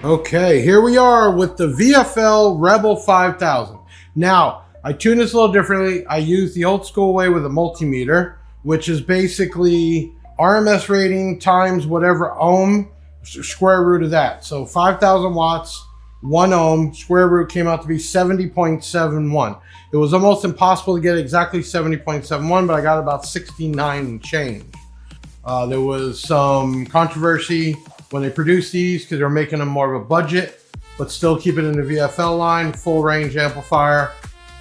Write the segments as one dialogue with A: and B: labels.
A: Okay, here we are with the VFL Rebel 5000. Now, I tune this a little differently. I use the old school way with a multimeter, which is basically RMS rating times whatever ohm, square root of that. So 5,000 watts, 1 ohm, square root came out to be 70.71. It was almost impossible to get exactly 70.71, but I got about 69 and change. There was some controversy when they produced these because they were making them more of a budget, but still keep it in the VFL line, full range amplifier.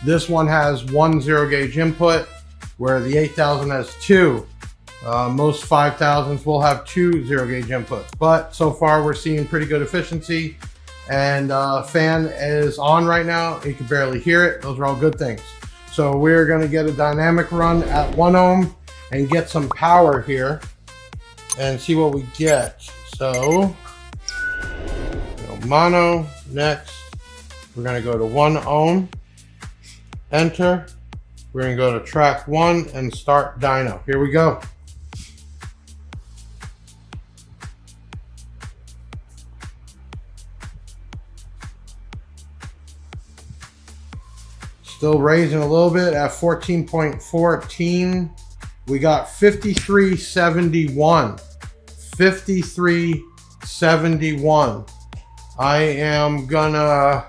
A: This one has 1 0 gauge input, where the 8000 has 2. Most 5000s will have 2 0 gauge inputs, but so far we're seeing pretty good efficiency. And fan is on right now. You can barely hear it. Those are all good things. So we're going to get a dynamic run at 1 ohm and get some power here and see what we get. So mono next. We're going to go to 1 ohm, enter. We're going to go to track 1 and start dyno. Here we go. Still raising a little bit at 14.14. We got 5371. 5371. I am gonna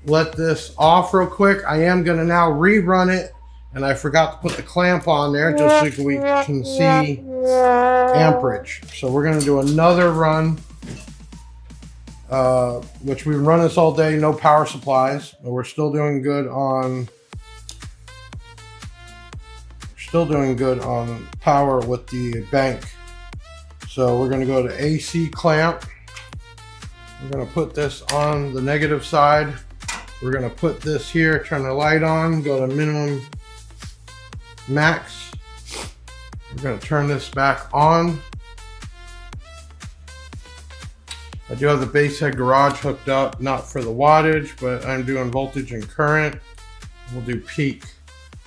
A: let this off real quick. I am gonna now rerun it, and I forgot to put the clamp on there just so we can see amperage. So we're gonna do another run. Which we've run this all day, no power supplies, but we're still doing good on power with the bank. So we're going to go to AC clamp. We're going to put this on the negative side. We're going to put this here, turn the light on, go to minimum max. We're going to turn this back on. I do have the basshead garage hooked up, not for the wattage, but I'm doing voltage and current. We'll do peak.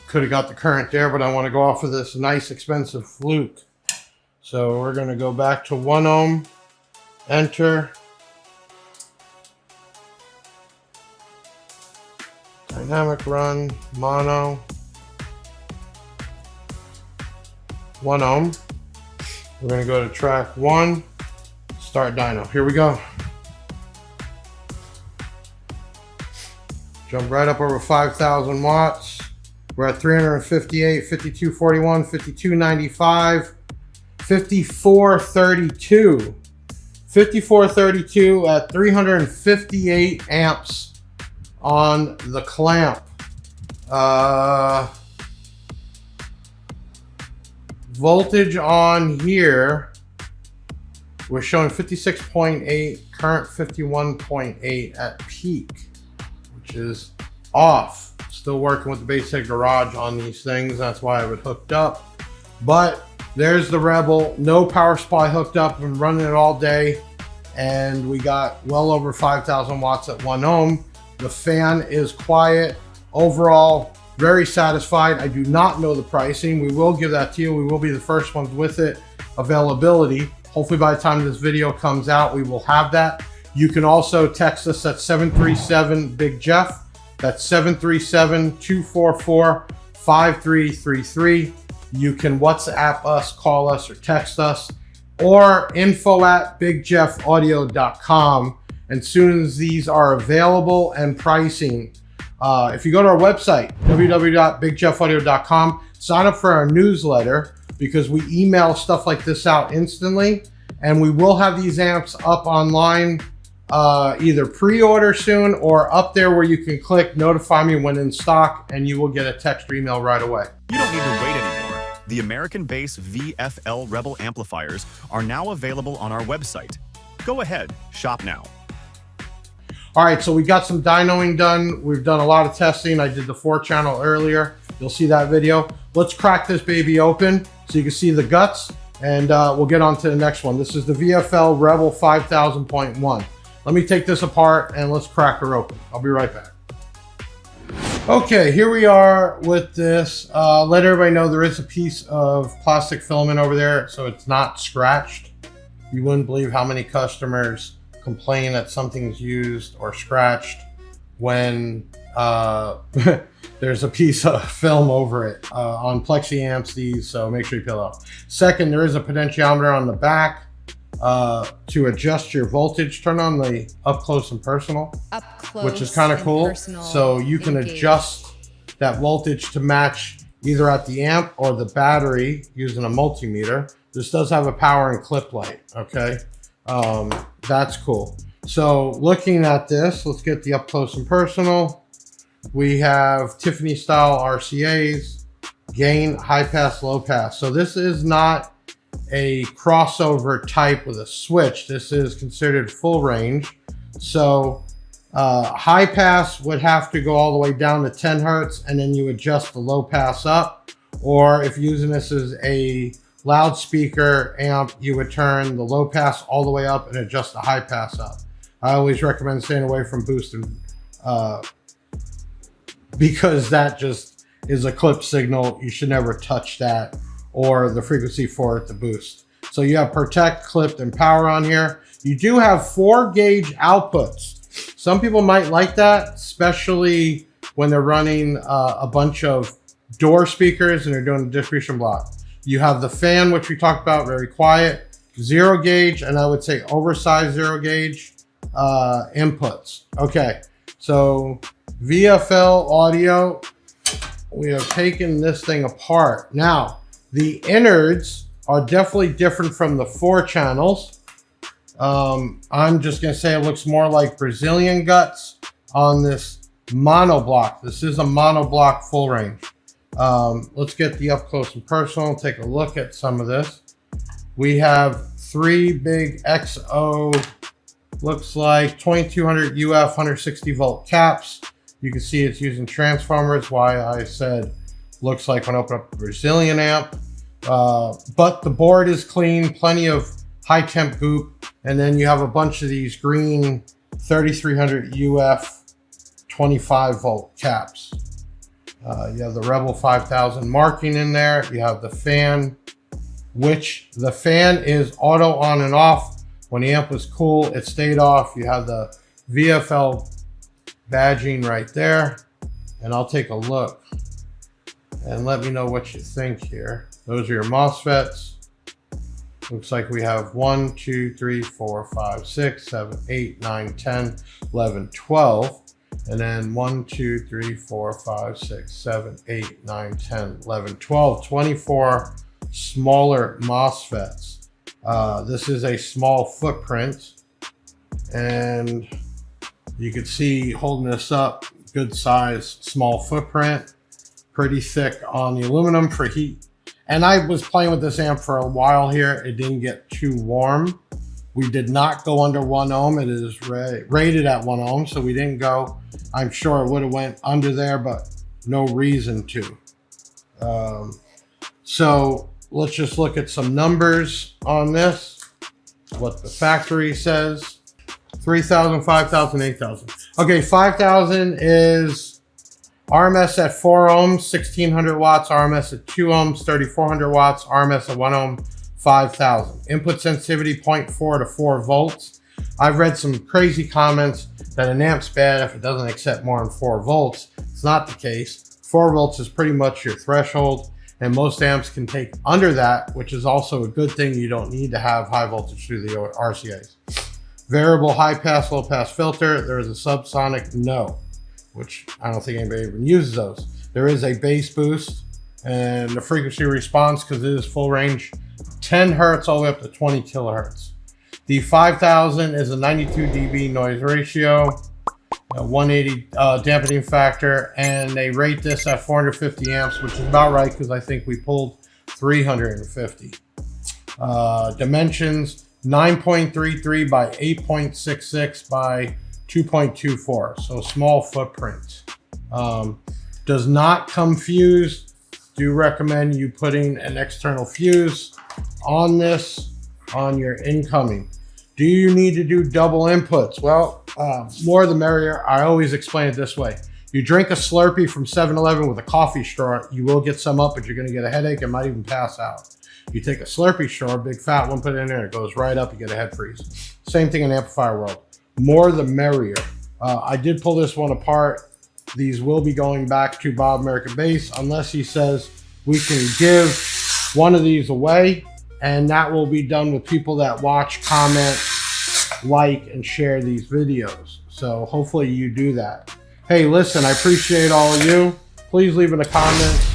A: Could have got the current there, but I want to go off of this nice expensive fluke. So we're going to go back to 1 ohm, enter. Dynamic run, mono. 1 ohm. We're going to go to track 1. Start dyno. Here we go. Jump right up over 5,000 watts. We're at 358, 5241, 5295, 5432. 5432 at 358 amps on the clamp. Voltage on here. We're showing 56.8, current 51.8 at peak, which is off. Still working with the basshead garage on these things. That's why I have it hooked up. But there's the Rebel. No power supply hooked up. Been running it all day. And we got well over 5,000 watts at 1 ohm. The fan is quiet. Overall, very satisfied. I do not know the pricing. We will give that to you. We will be the first ones with it. Availability. Hopefully by the time this video comes out, we will have that. You can also text us at 737-BIG-JEFF. That's 737-244-5333. You can WhatsApp us, call us, or text us, or info@bigjeffaudio.com. And soon as these are available and pricing, if you go to our website, www.bigjeffaudio.com, sign up for our newsletter, because we email stuff like this out instantly, and we will have these amps up online, either pre-order soon or up there where you can click notify me when in stock, and you will get a text or email right away.
B: You don't need to wait anymore. The American Bass VFL Rebel amplifiers are now available on our website. Go ahead, shop now.
A: All right, so we got some dynoing done. We've done a lot of testing. I did the 4-channel earlier. You'll see that video. Let's crack this baby open so you can see the guts, and we'll get on to the next one. This is the VFL Rebel 5000.1. Let me take this apart and let's crack her open. I'll be right back. Okay, here we are with this. Let everybody know there is a piece of plastic filament over there, so it's not scratched. You wouldn't believe how many customers complain that something's used or scratched when there's a piece of film over it. On plexi amps, these, so make sure you peel it off. Second, there is a potentiometer on the back to adjust your voltage. Turn on the up close and personal, which is kind of cool. So you can adjust that voltage to match either at the amp or the battery using a multimeter. This does have a power and clip light, okay? That's cool. So looking at this, let's get the up close and personal. We have Tiffany style RCAs, gain, high pass, low pass. So this is not a crossover type with a switch. This is considered full range. So high pass would have to go all the way down to 10 Hertz, and then you adjust the low pass up. Or if using this as a loudspeaker amp, you would turn the low pass all the way up and adjust the high pass up. I always recommend staying away from boosting because that just is a clip signal. You should never touch that or the frequency for it to boost. So you have protect, clipped, and power on here. You do have 4 gauge outputs. Some people might like that, especially when they're running a bunch of door speakers and they're doing a distribution block. You have the fan, which we talked about, very quiet, 0 gauge, and I would say oversized 0 gauge inputs. Okay, so VFL audio, we have taken this thing apart. Now, the innards are definitely different from the 4 channels. I'm just gonna say it looks more like Brazilian guts on this monoblock. This is a monoblock full range. Let's get the up close and personal, take a look at some of this. We have 3 big XO, looks like 2200 UF 160 volt caps. You can see it's using transformers, why I said looks like when I open up a Brazilian amp. But the board is clean, plenty of high temp goop, and then you have a bunch of these green 3300 UF 25 volt caps. You have the Rebel 5000 marking in there. You have the fan, which the fan is auto on and off. When the amp was cool, it stayed off. You have the VFL badging right there. And I'll take a look and let me know what you think here. Those are your MOSFETs. Looks like we have 1, 2, 3, 4, 5, 6, 7, 8, 9, 10, 11, 12. And then 1, 2, 3, 4, 5, 6, 7, 8, 9, 10, 11, 12, 24 smaller MOSFETs. This is a small footprint, and you can see holding this up, good size, small footprint, pretty thick on the aluminum for heat. And I was playing with this amp for a while here. It didn't get too warm. We did not go under 1 ohm. It is rated at 1 ohm, so we didn't go. I'm sure it would have went under there, but no reason to. So let's just look at some numbers on this. What the factory says. 3,000, 5,000, 8,000. Okay, 5,000 is RMS at 4 ohms, 1,600 watts. RMS at 2 ohms, 3,400 watts. RMS at 1 ohm, 5,000. Input sensitivity 0.4 to 4 volts. I've read some crazy comments that an amp's bad if it doesn't accept more than 4 volts. It's not the case. 4 volts is pretty much your threshold, and most amps can take under that, which is also a good thing. You don't need to have high voltage through the RCAs. Variable high pass, low pass filter. There is a subsonic, no, which I don't think anybody even uses those. There is a bass boost, and the frequency response, because it is full range, 10 hertz all the way up to 20 kilohertz. The 5000 is a 92 dB noise ratio, a 180 dampening factor, and they rate this at 450 amps, which is about right because I think we pulled 350. Dimensions 9.33 by 8.66 by 2.24, so small footprint. Does not come fused. Do recommend you putting an external fuse on this on your incoming. Do you need to do double inputs? Well, more the merrier. I always explain it this way. You drink a Slurpee from 7-Eleven with a coffee straw, you will get some up, but you're gonna get a headache and might even pass out. You take a Slurpee straw, big fat one, put it in there, it goes right up, you get a head freeze. Same thing in amplifier world. More the merrier. I did pull this one apart. These will be going back to Bob American Bass unless he says we can give one of these away, and that will be done with people that watch, comment, like, and share these videos. So hopefully you do that. Hey, listen, I appreciate all of you. Please leave in the comments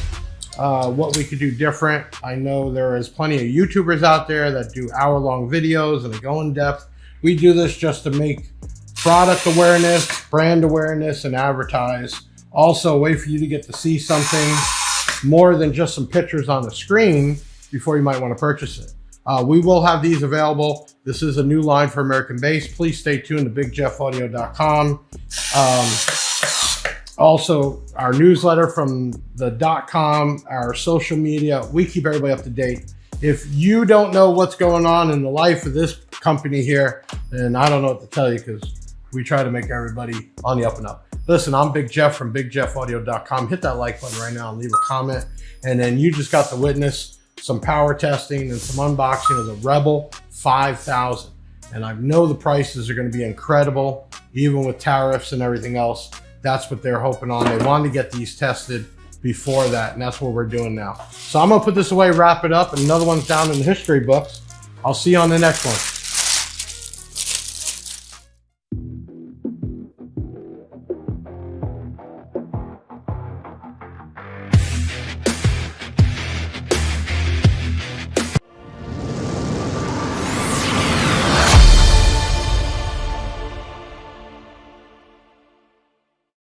A: what we could do different. I know there is plenty of YouTubers out there that do hour-long videos and they go in depth. We do this just to make product awareness, brand awareness, and advertise. Also, a way for you to get to see something more than just some pictures on the screen before you might want to purchase it. We will have these available. This is a new line for American Bass. Please stay tuned to bigjeffaudio.com. Also, our newsletter from the .com, our social media, we keep everybody up to date. If you don't know what's going on in the life of this company here, then I don't know what to tell you, because we try to make everybody on the up and up. Listen, I'm Big Jeff from bigjeffaudio.com. Hit that like button right now and leave a comment. And then you just got to witness some power testing and some unboxing of the Rebel 5000. And I know the prices are going to be incredible, even with tariffs and everything else. That's what they're hoping on. They wanted to get these tested before that, and that's what we're doing now. So I'm gonna put this away, wrap it up, and another one's down in the history books. I'll see you on the next one.